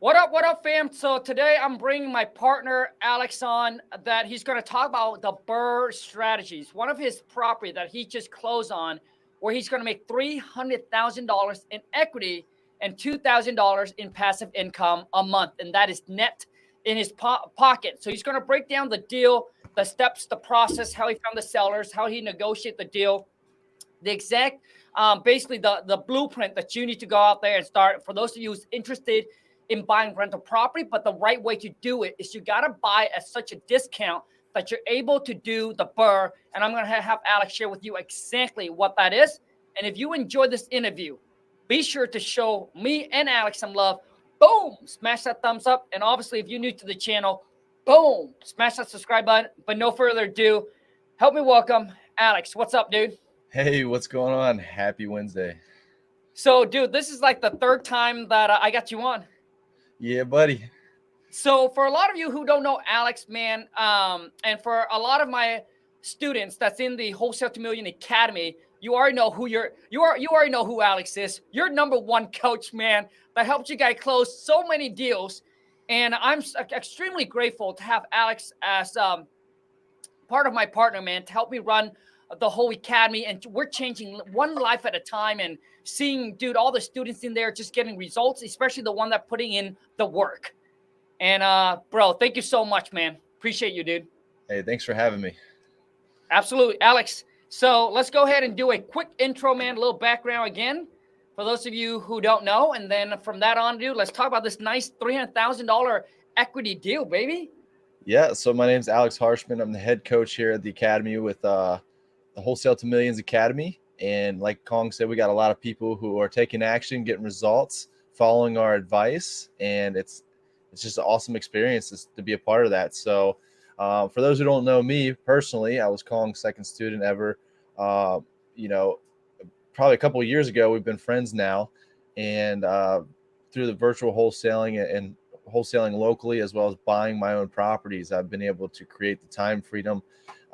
What up, fam? So today I'm bringing my partner Alex on that he's going to talk about the Burr strategies, one of his property that he just closed on, where he's going to make $300,000 in equity and $2,000 in passive income a month, and that is net in his pocket. So he's going to break down the deal, the steps, the process, how he found the sellers, how he negotiated the deal, the exact basically the blueprint that you need to go out there and start. For those of you who's interested in buying rental property, but the right way to do it is you got to buy at such a discount that you're able to do the Burr. And I'm going to have Alex share with you exactly what that is. And if you enjoyed this interview, be sure to show me and Alex some love. Boom, smash that thumbs up. And obviously, if you're new to the channel, boom, smash that subscribe button. But no further ado, help me welcome Alex. What's up, dude? Hey, what's going on? Happy Wednesday. So, dude, this is like the third time that I got you on. Yeah, buddy. So, for a lot of you who don't know Alex, man, and for a lot of my students that's in the Wholesale to Million Academy, you already know who you already know who Alex is. You're number one coach, man, that helped you guys close so many deals. And I'm extremely grateful to have Alex as part of my partner, man, to help me run the whole academy. And we're changing one life at a time and seeing, dude, all the students in there just getting results, especially the one that putting in the work. And bro, thank you so much, man. Appreciate you, dude. Hey, thanks for having me. Absolutely, Alex. So let's go ahead and do a quick intro, man, a little background again for those of you who don't know. And then from that on, dude, let's talk about this nice $300,000 equity deal, baby. Yeah, so my name's Alex Harshman. I'm the head coach here at the academy with the Wholesale to Millions Academy. And like Khang said, we got a lot of people who are taking action, getting results, following our advice, and it's just an awesome experience to be a part of that. So for those who don't know me personally, I was Khang's second student ever. You know, probably a couple of years ago, we've been friends now, and through the virtual wholesaling and wholesaling locally, as well as buying my own properties, I've been able to create the time freedom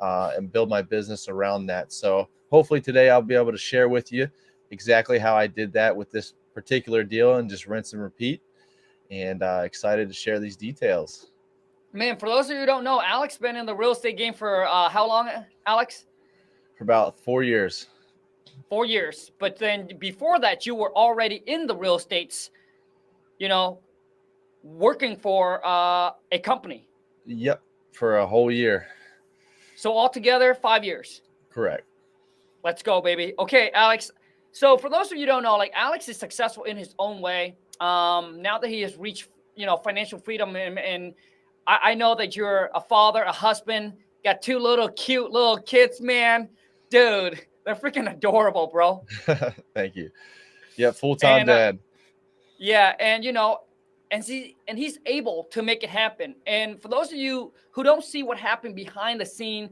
and build my business around that. So hopefully today I'll be able to share with you exactly how I did that with this particular deal and just rinse and repeat. And excited to share these details. Man, for those of you who don't know, Alex been in the real estate game for how long, Alex? For about 4 years. 4 years. But then before that, you were already in the real estates, you know, working for a company. Yep, for a whole year. So altogether, 5 years. Correct. Let's go, baby. Okay, Alex. So for those of you who don't know, like Alex is successful in his own way. Now that he has reached, financial freedom, and I know that you're a father, a husband, got two cute little kids, man. Dude, they're freaking adorable, bro. Thank you. Yeah, full-time dad. Yeah, and and he's able to make it happen. And for those of you who don't see what happened behind the scene,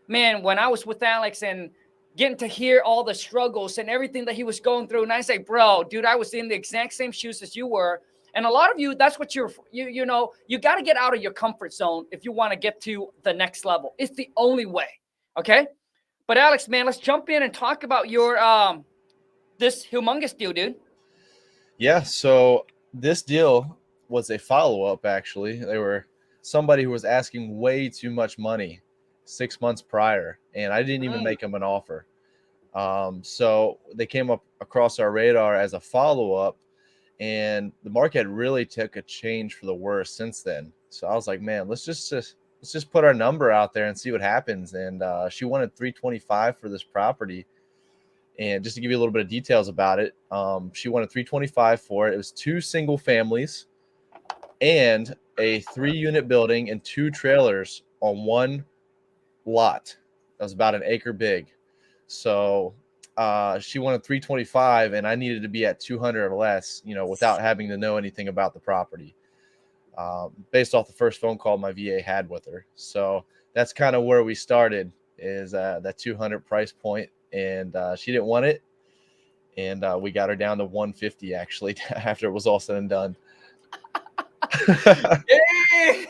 man, when I was with Alex and getting to hear all the struggles and everything that he was going through, and I say, bro, dude, I was in the exact same shoes as you were. And a lot of you, that's what you got to get out of your comfort zone if you want to get to the next level. It's the only way. Okay. But Alex, man, let's jump in and talk about your this humongous deal, dude. Yeah, so this deal was a follow-up, actually. They were somebody who was asking way too much money 6 months prior, and I didn't even make them an offer. So they came up across our radar as a follow-up, and the market really took a change for the worse since then. So I was like, man, let's just put our number out there and see what happens. And she wanted 325 for this property. And just to give you a little bit of details about it, she wanted 325 for it. It was 2 single families and a 3-unit building and 2 trailers on one lot. That was about an acre big. So she wanted 325, and I needed to be at 200 or less, without having to know anything about the property, based off the first phone call my VA had with her. So that's kind of where we started, is that 200 price point. And she didn't want it, and we got her down to 150 actually after it was all said and done.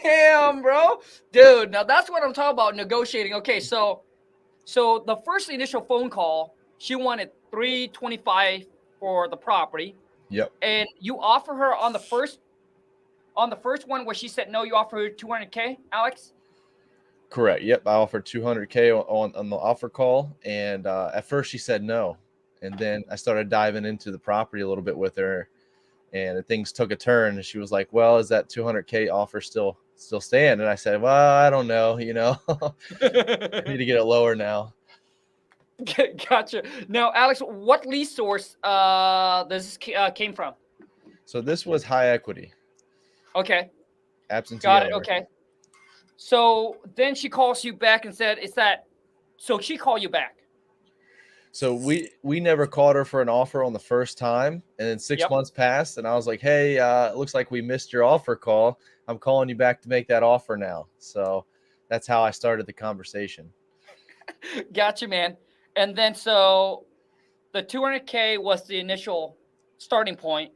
Damn, bro, dude. Now that's what I'm talking about, negotiating. Okay, so the first initial phone call, she wanted 325 for the property. Yep. And you offer her on the first on the first one where she said no, you offer her 200K, Alex? Correct. Yep. I offered 200K on the offer call. And at first she said no. And then I started diving into the property a little bit with her, and things took a turn. And she was like, well, is that 200K offer still stand? And I said, well, I don't know. I need to get it lower now. Gotcha. Now, Alex, what lead source this came from? So this was high equity. Okay. Absentee Got it. owner. Okay. So then she calls you back and said, so she called you back. So we never called her for an offer on the first time, and then 6 months passed, and I was like, hey, it looks like we missed your offer call. I'm calling you back to make that offer now. So that's how I started the conversation. Gotcha, man. And then so the 200K was the initial starting point.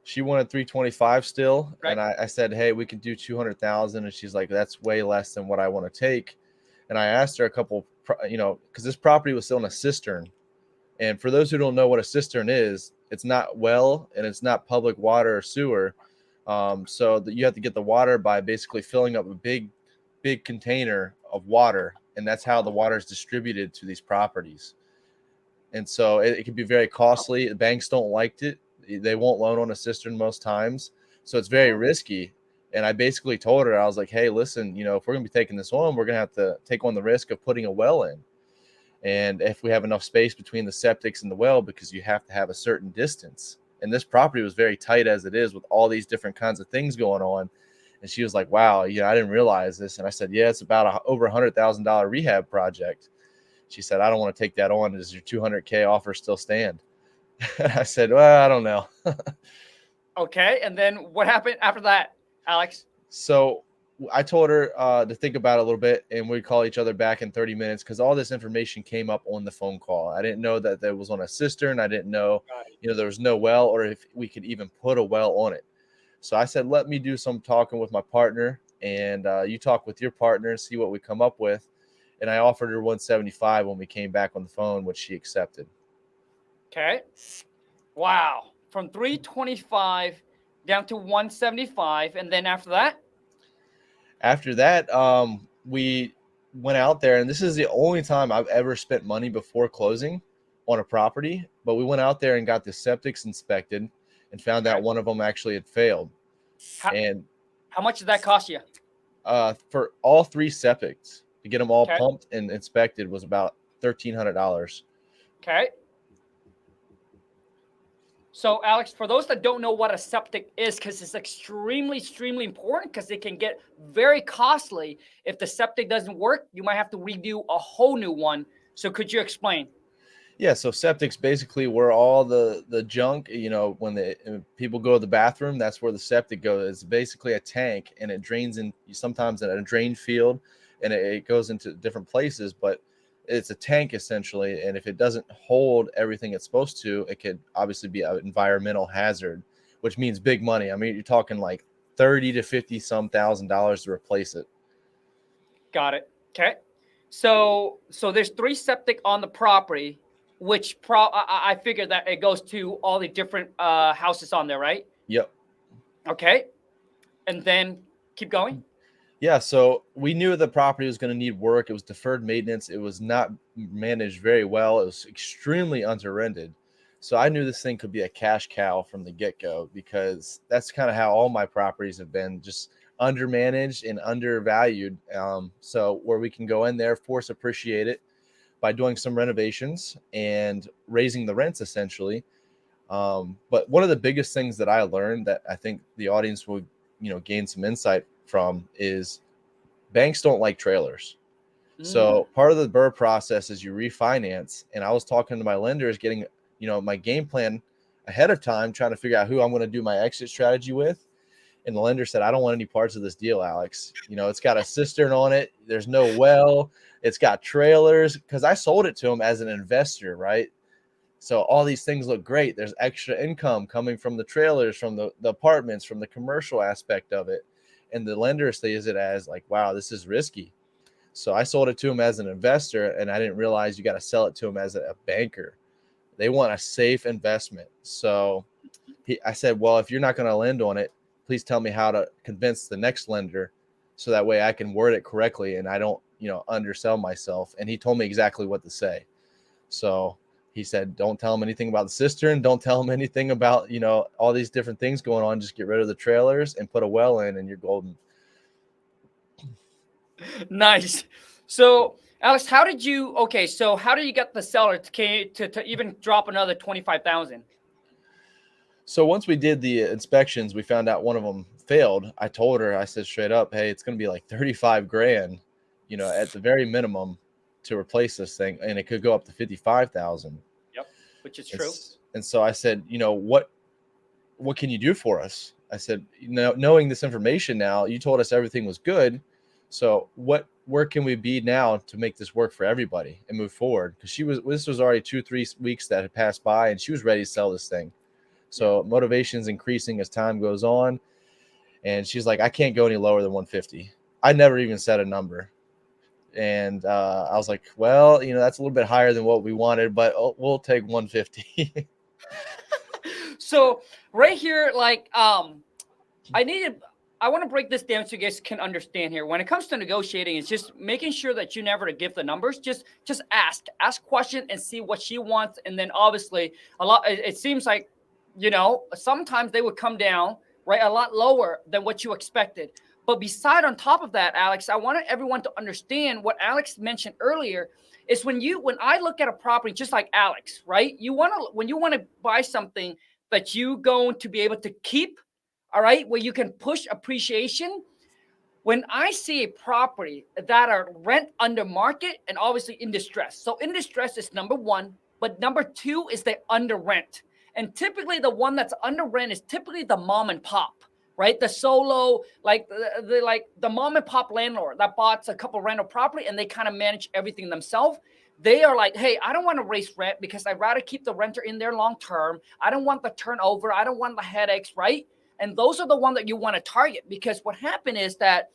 She wanted 325 still, right? And I said, hey, we can do 200,000, and she's like, that's way less than what I want to take. And I asked her a couple, because this property was still in a cistern. And for those who don't know what a cistern is, it's not well, and it's not public water or sewer. So that you have to get the water by basically filling up a big container of water, and that's how the water is distributed to these properties. And so it can be very costly. The banks don't like it. They won't loan on a cistern most times. So it's very risky. And I basically told her, I was like, hey, listen, if we're going to be taking this on, we're going to have to take on the risk of putting a well in. And if we have enough space between the septics and the well, because you have to have a certain distance. And this property was very tight as it is with all these different kinds of things going on. And she was like, wow, I didn't realize this. And I said, yeah, it's about over $100,000 rehab project. She said, I don't want to take that on. Does your 200K offer still stand? I said, well, I don't know. Okay. And then what happened after that, Alex? So I told her to think about it a little bit, and we'd call each other back in 30 minutes because all this information came up on the phone call. I didn't know that there was on a cistern. I didn't know, there was no well, or if we could even put a well on it. So I said, let me do some talking with my partner, and you talk with your partner and see what we come up with. And I offered her 175 when we came back on the phone, which she accepted. Okay. Wow. From 325 down to 175. And then after that? After that, we went out there, and this is the only time I've ever spent money before closing on a property. But we went out there and got the septics inspected and found out one of them actually had failed. How much did that cost you? For all three septics, to get them all pumped and inspected, was about $1,300. Okay. So, Alex, for those that don't know what a septic is, because it's extremely, extremely important, because it can get very costly. If the septic doesn't work, you might have to redo a whole new one. So could you explain? Yeah, so septic's basically where all the junk, when people go to the bathroom, that's where the septic goes. It's basically a tank, and it drains in sometimes in a drain field, and it goes into different places, but it's a tank essentially. And if it doesn't hold everything it's supposed to, it could obviously be an environmental hazard, which means big money. I mean, you're talking like 30 to 50 some $1,000s to replace it. Got it. Okay. So there's 3 septic on the property, which I figured that it goes to all the different houses on there, right? Yep. Okay. And then keep going. Yeah, so we knew the property was going to need work. It was deferred maintenance. It was not managed very well. It was extremely under-rented. So I knew this thing could be a cash cow from the get-go, because that's kind of how all my properties have been, just undermanaged and undervalued. So where we can go in there, force appreciate it by doing some renovations and raising the rents essentially. But one of the biggest things that I learned that I think the audience will, gain some insight from is banks don't like trailers. So part of the BRRRR process is you refinance. And I was talking to my lenders, getting, my game plan ahead of time, trying to figure out who I'm going to do my exit strategy with. And the lender said, I don't want any parts of this deal, Alex. It's got a cistern on it. There's no well. It's got trailers, because I sold it to him as an investor, right? So all these things look great. There's extra income coming from the trailers, from the apartments, from the commercial aspect of it. And the lender sees it as like, wow, this is risky. So I sold it to him as an investor, and I didn't realize you got to sell it to him as a banker. They want a safe investment. So I said, well, if you're not going to lend on it, please tell me how to convince the next lender so that way I can word it correctly and I don't, undersell myself. And he told me exactly what to say. So he said, don't tell him anything about the cistern. Don't tell him anything about, all these different things going on. Just get rid of the trailers and put a well in and you're golden. Nice. So Alex, how did you get the seller to even drop another 25,000? So once we did the inspections, we found out one of them failed. I told her, I said straight up, hey, it's going to be like 35 grand, at the very minimum to replace this thing. And it could go up to 55,000. Yep. Which is true. And so I said, what can you do for us? I said, knowing this information now, you told us everything was good. So where can we be now to make this work for everybody and move forward? Because this was already 2-3 weeks that had passed by and she was ready to sell this thing. So motivation's increasing as time goes on. And she's like, I can't go any lower than 150. I never even said a number. And I was like, well, that's a little bit higher than what we wanted, but we'll take 150. So right here, I want to break this down so you guys can understand here. When it comes to negotiating, it's just making sure that you never give the numbers. Just ask questions and see what she wants. And then obviously it seems like, sometimes they would come down, right, a lot lower than what you expected. But beside on top of that, Alex, I wanted everyone to understand what Alex mentioned earlier is when I look at a property, just like Alex, right? When you want to buy something that you going to be able to keep, all right, where you can push appreciation. When I see a property that are rent under market and obviously in distress. So in distress is number one, but number two is they under rent. And typically the one that's under rent is typically the mom and pop, right? The solo, like the mom and pop landlord that bought a couple rental property and they kind of manage everything themselves. They are like, hey, I don't want to raise rent because I'd rather keep the renter in there long term. I don't want the turnover. I don't want the headaches, right? And those are the ones that you want to target because what happened is that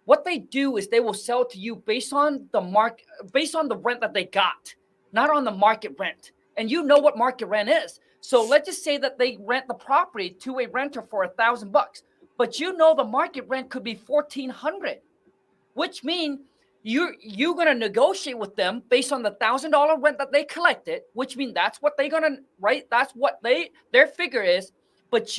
what they do is they will sell to you based on the rent that they got, not on the market rent. And you know what market rent is. So let's just say that they rent the property to a renter for $1,000, but the market rent could be $1,400, which means you're going to negotiate with them based on the $1,000 rent that they collected, which means that's what they're going to, right? That's what their figure is. But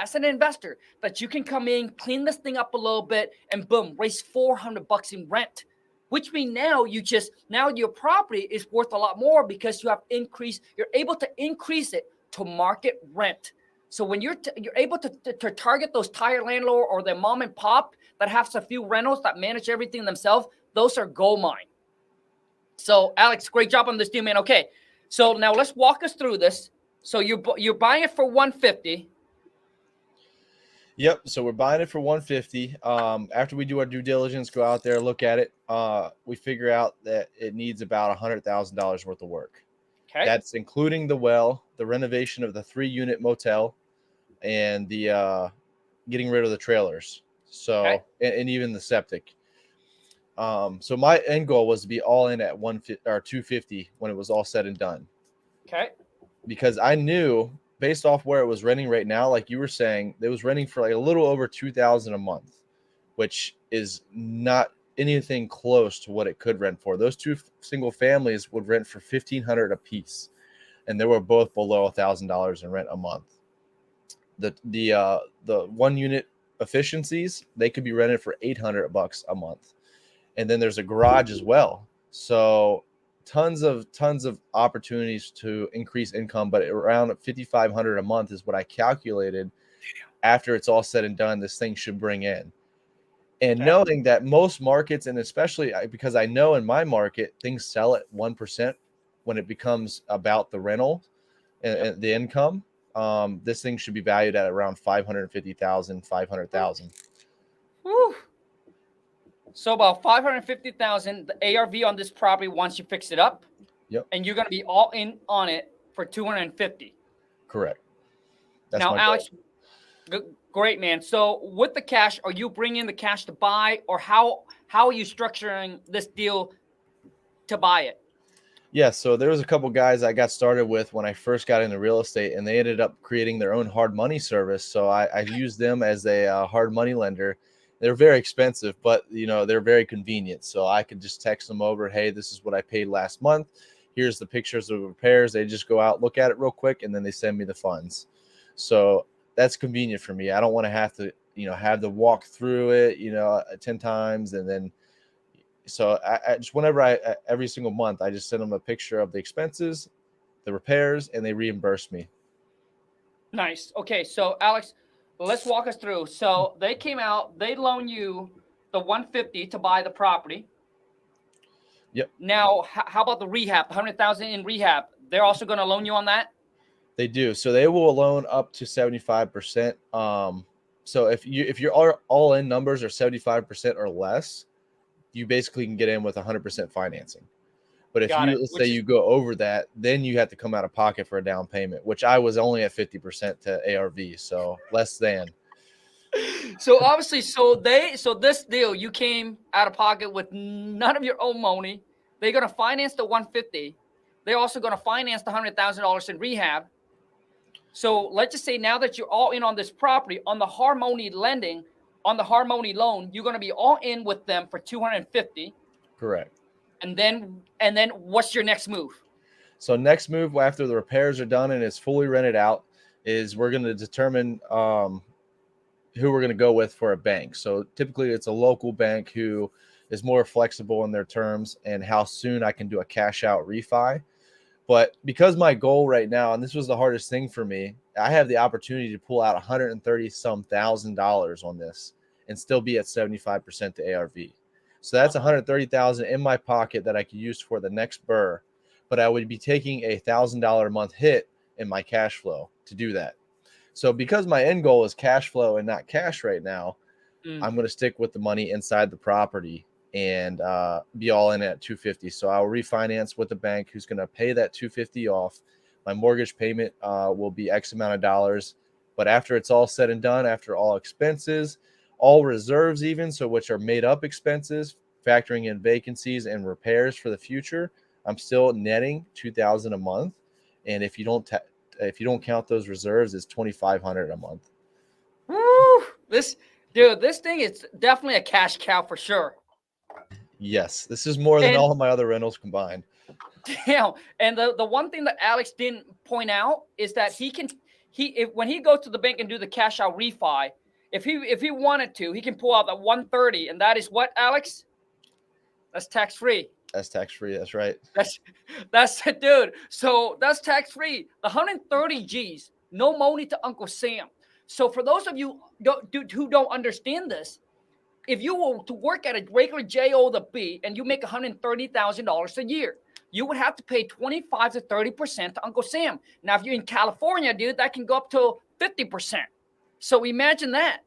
as an investor, that you can come in, clean this thing up a little bit, and boom, raise $400 in rent. Which means now your property is worth a lot more because you're able to increase it to market rent. So when you're able to target those tire landlord or the mom and pop that have a few rentals that manage everything themselves, those are gold mine. So Alex, great job on this deal, man. Okay, so now let's walk us through this. So you're buying it for 150. Yep. So we're buying it for 150. After we do our due diligence, go out there, look at it. We figure out that it needs about $100,000 worth of work. Okay. That's including the well, the renovation of the 3-unit motel, and the getting rid of the trailers. So Okay. and even the septic. So my end goal was to be all in at 150 or 250 when it was all said and done. Okay. Because I knew based off where it was renting right now, like you were saying, it was renting for like a little over $2,000 a month, which is not anything close to what it could rent for. Those two single families would rent for $1,500 a piece, and they were both below $1,000 in rent a month. The 1-unit efficiencies, they could be rented for $800 a month, and then there's a garage as well. So tons of opportunities to increase income, but around $5,500 a month is what I calculated after it's all said and done, this thing should bring in. And knowing that most markets, and especially because I know in my market, things sell at 1% when it becomes about the rental and the income, this thing should be valued at around $550,000, $500,000. Woo. So about $550,000, the ARV on this property once you fix it up. Yep. And you're going to be all in on it for $250. Correct. That's now, my Alex, great, man. So with the cash, are you bringing the cash to buy, or how are you structuring this deal to buy it? Yeah, so there was a couple guys I got started with when I first got into real estate, and they ended up creating their own hard money service. So I used them as a hard money lender. They're very expensive, but they're very convenient. So I could just text them over, hey, this is what I paid last month. Here's the pictures of repairs. They just go out, look at it real quick, and then they send me the funds. So that's convenient for me. I don't want to have to have to walk through it 10 times, and then so I just every single month, I just send them a picture of the expenses, the repairs, and they reimburse me. Nice. Okay, so Alex, let's walk us through. So they came out, they loan you the 150 to buy the property. Yep. Now, how about the rehab? 100,000 in rehab. They're also going to loan you on that. They do. So they will loan up to 75%. So if your all in numbers are 75% or less, you basically can get in with 100% financing. But if let's say you go over that, then you have to come out of pocket for a down payment, which I was only at 50% to ARV, so less than. So obviously, so this deal, you came out of pocket with none of your own money. They're gonna finance the 150. They're also gonna finance the $100,000 in rehab. So let's just say now that you're all in on this property, on the Harmony lending, on the Harmony loan, you're gonna be all in with them for 250. Correct. And then what's your next move? So next move after the repairs are done and it's fully rented out is we're going to determine who we're going to go with for a bank. So typically it's a local bank who is more flexible in their terms and how soon I can do a cash out refi. But because my goal right now, and this was the hardest thing for me, I have the opportunity to pull out $130,000 on this and still be at 75% to ARV. So that's $130,000 in my pocket that I could use for the next BRRRR, but I would be taking a $1,000 a month hit in my cash flow to do that. So because my end goal is cash flow and not cash right now, I'm going to stick with the money inside the property and be all in at 250. So I'll refinance with the bank who's going to pay that 250 off. My mortgage payment will be X amount of dollars. But after it's all said and done, after all expenses, all reserves even, so which are made up expenses, factoring in vacancies and repairs for the future, I'm still netting $2,000 a month. And if you don't count those reserves, it's $2,500 a month. Woo! This thing is definitely a cash cow for sure. Yes, this is more than all of my other rentals combined. Damn. And the one thing that Alex didn't point out is that when he goes to the bank and do the cash out refi, if he wanted to, he can pull out that 130, and that is what, Alex? That's tax free. That's tax free. That's right. That's dude. So that's tax free. The 130 G's, no money to Uncle Sam. So for those of you who don't understand this, if you were to work at a regular job and you make $130,000 a year, you would have to pay 25 to 30% to Uncle Sam. Now, if you're in California, dude, that can go up to 50%. So imagine that,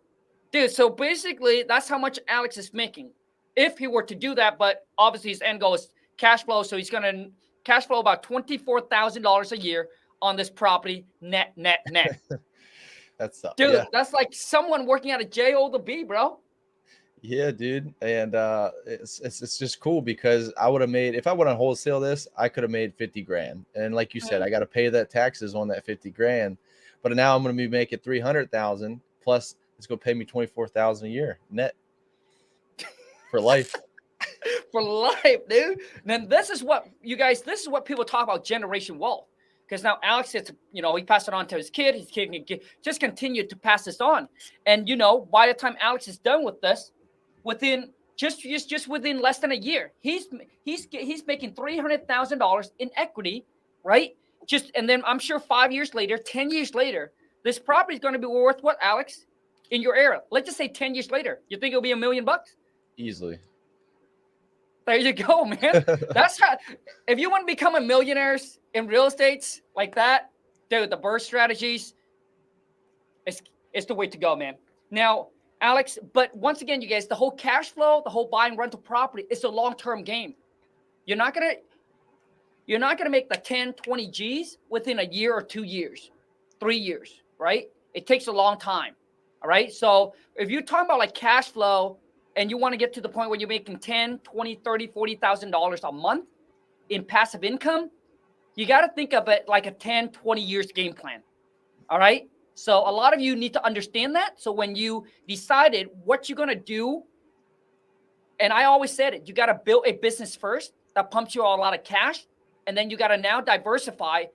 dude. So basically, that's how much Alex is making if he were to do that. But obviously, his end goal is cash flow. So he's going to cash flow about $24,000 a year on this property, net. That's tough. Dude, yeah. That's like someone working at a job, bro. Yeah, dude. And it's just cool because I would have made, if I would have wholesale this, I could have made 50 grand. And like you said, I got to pay that taxes on that 50 grand. But now I'm going to be making 300,000 plus it's going to pay me 24,000 a year net for life. For life, dude. And then this is what people talk about, generation wealth. Because now Alex, he passed it on to his kid. His kid can just continue to pass this on. And, by the time Alex is done with this, within just within less than a year, he's making $300,000 in equity, right? And then I'm sure 5 years later, 10 years later, this property is going to be worth what, Alex? In your era, let's just say 10 years later, you think it'll be $1 million? Easily. There you go, man. That's how. If you want to become a millionaire in real estate like that, dude, the BRRRR strategies, it's the way to go, man. Now, Alex, but once again, you guys, the whole cash flow, the whole buying rental property, it's a long-term game. You're not gonna make the 10, 20 G's within a year or 2 years, 3 years, right? It takes a long time. All right. So if you're talking about like cash flow and you want to get to the point where you're making $10, $20, $30, $40,000 a month, in passive income, you got to think of it like a 10, 20 years game plan. All right. So a lot of you need to understand that. So when you decided what you're going to do, and I always said it, you got to build a business first that pumps you a lot of cash. And then you got to now diversify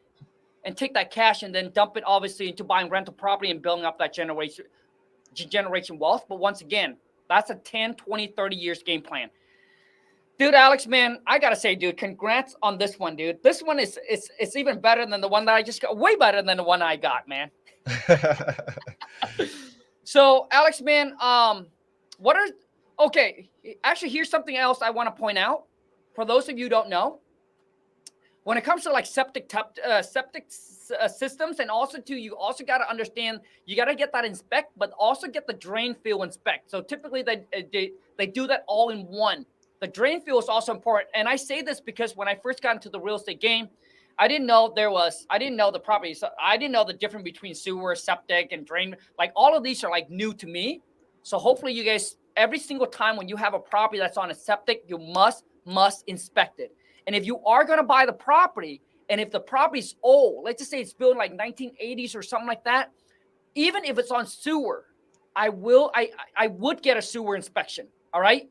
and take that cash and then dump it obviously into buying rental property and building up that generation wealth. But once again, that's a 10, 20, 30 years game plan. Dude, Alex, man, I got to say, dude, congrats on this one, dude. This one is it's even better than the one that I just got, way better than the one I got, man. So, Alex, man, actually, here's something else I want to point out. For those of you who don't know, when it comes to like septic systems, and also you also got to understand, you got to get that inspect, but also get the drain field inspect. So typically they do that all in one. The drain field is also important. And I say this because when I first got into the real estate game, I didn't know the properties. So I didn't know the difference between sewer, septic, and drain. Like all of these are like new to me. So hopefully you guys, every single time when you have a property that's on a septic, you must inspect it. And if you are going to buy the property, and if the property's old, let's just say it's built in like 1980s or something like that, even if it's on sewer, I would get a sewer inspection. All right.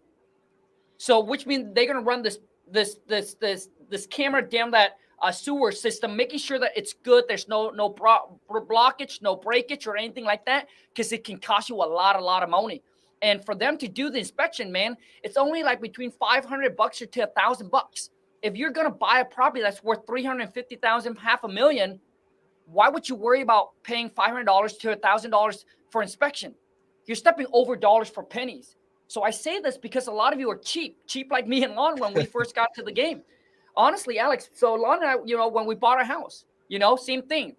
So which means they're going to run this camera down that sewer system, making sure that it's good. There's no blockage, no breakage or anything like that, because it can cost you a lot of money. And for them to do the inspection, man, it's only like between $500 to $1,000. If you're going to buy a property that's worth $350,000, $500,000, why would you worry about paying $500 to $1,000 for inspection? You're stepping over dollars for pennies. So I say this because a lot of you are cheap like me and Lon when we first got to the game. Honestly, Alex, so Lon and I, when we bought our house, same thing.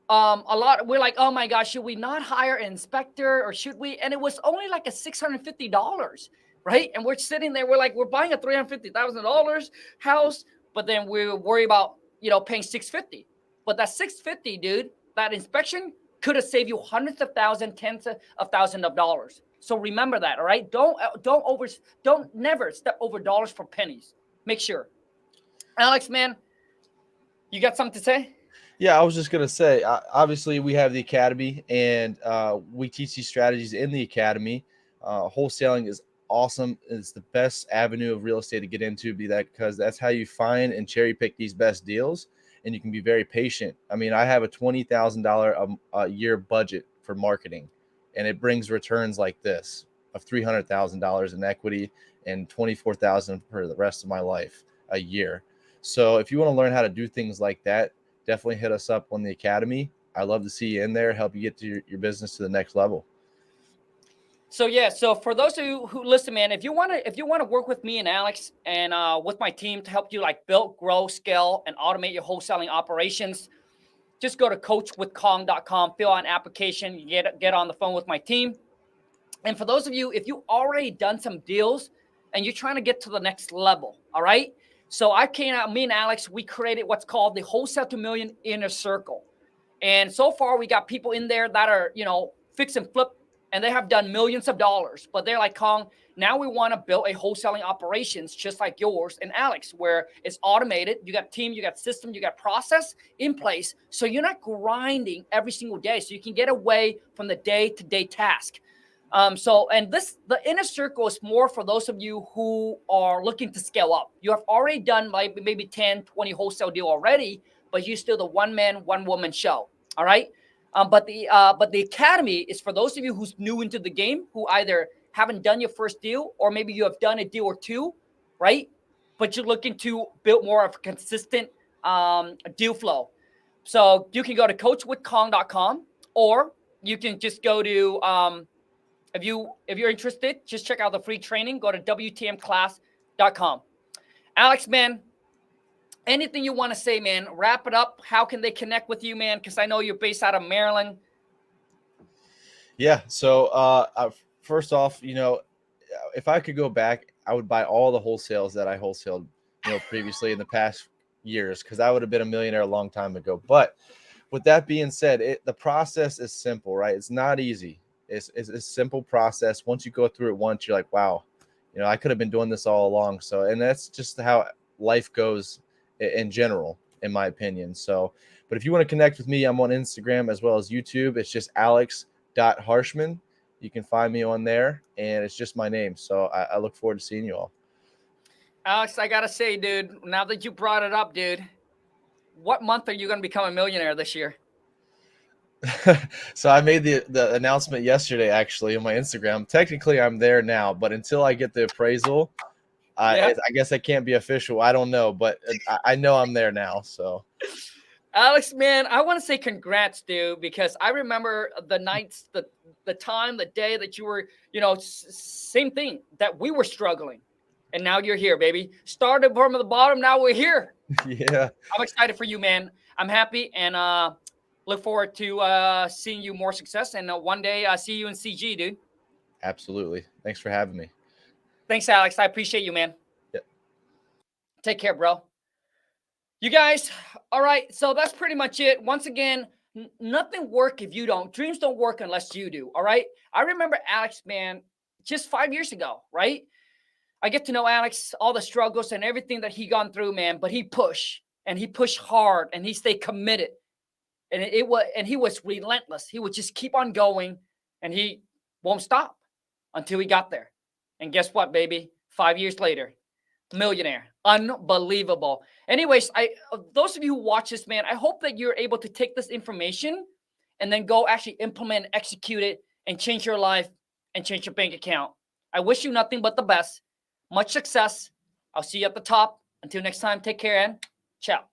We're like, oh my gosh, should we not hire an inspector or should we? And it was only like a $650, right? And we're sitting there, we're buying a $350,000 house, but then we worry about, paying $650. But that $650, dude, that inspection could have saved you hundreds of thousands, tens of thousands of dollars. So remember that, all right? Don't never step over dollars for pennies. Make sure. Alex, man, you got something to say? Yeah, I was just going to say, obviously we have the academy and we teach these strategies in the academy. Wholesaling is awesome. It's the best avenue of real estate to get into, because that's how you find and cherry pick these best deals. And you can be very patient. I mean, I have a $20,000 a year budget for marketing, and it brings returns like this of $300,000 in equity and $24,000 for the rest of my life a year. So if you want to learn how to do things like that, definitely hit us up on the academy. I'd love to see you in there, help you get to your business to the next level. So yeah, so for those of you who listen, man, if you want to work with me and Alex and with my team to help you like build, grow, scale, and automate your wholesaling operations, just go to coachwithkhang.com, fill out an application, you get on the phone with my team. And for those of you, if you already done some deals and you're trying to get to the next level, all right? So me and Alex, we created what's called the Wholesale to Million Inner Circle. And so far we got people in there that are, fix and flip, and they have done millions of dollars, but they're like, Khang, now we want to build a wholesaling operations just like yours and Alex, where it's automated. You got team, you got system, you got process in place. So you're not grinding every single day. So you can get away from the day-to-day task. The inner circle is more for those of you who are looking to scale up. You have already done like maybe 10, 20 wholesale deal already, but you're still the one man, one woman show. All right. But the academy is for those of you who's new into the game, who either haven't done your first deal or maybe you have done a deal or two, right? But you're looking to build more of a consistent deal flow. So you can go to coachwithkhang.com, or you can just go to if you're interested, just check out the free training. Go to WTMclass.com. Alex, man, anything you want to say, man? Wrap it up. How can they connect with you, man? Because I know you're based out of Maryland. Yeah. So first off, if I could go back, I would buy all the wholesales that I wholesaled, previously in the past years, because I would have been a millionaire a long time ago. But with that being said, the process is simple, right? It's not easy. It's a simple process. Once you go through it once, you're like, wow, I could have been doing this all along. So, and that's just how life goes in general, in my opinion. So, but if you want to connect with me, I'm on Instagram as well as YouTube. It's just alex.harshman. You can find me on there, and it's just my name. So I look forward to seeing you all. Alex, I got to say, dude, now that you brought it up, dude, what month are you going to become a millionaire this year? So I made the announcement yesterday, actually, on my Instagram. Technically, I'm there now, but until I get the appraisal, I guess I can't be official. I don't know, but I know I'm there now. So, Alex, man, I want to say congrats, dude, because I remember the nights, the time, the day that you were, same thing, that we were struggling. And now you're here, baby. Started from the bottom, now we're here. yeah. I'm excited for you, man. I'm happy and look forward to seeing you more success. And one day see you in CG, dude. Absolutely. Thanks for having me. Thanks, Alex. I appreciate you, man. Yep. Take care, bro. You guys, all right. So that's pretty much it. Once again, nothing work if you don't. Dreams don't work unless you do. All right. I remember Alex, man, just 5 years ago, right? I get to know Alex, all the struggles and everything that he gone through, man. But he pushed hard and he stayed committed. And he was relentless. He would just keep on going and he won't stop until he got there. And guess what, baby? 5 years later, millionaire. Unbelievable. Anyways, those of you who watch this, man, I hope that you're able to take this information and then go actually implement, execute it, and change your life and change your bank account. I wish you nothing but the best. Much success. I'll see you at the top. Until next time, take care and ciao.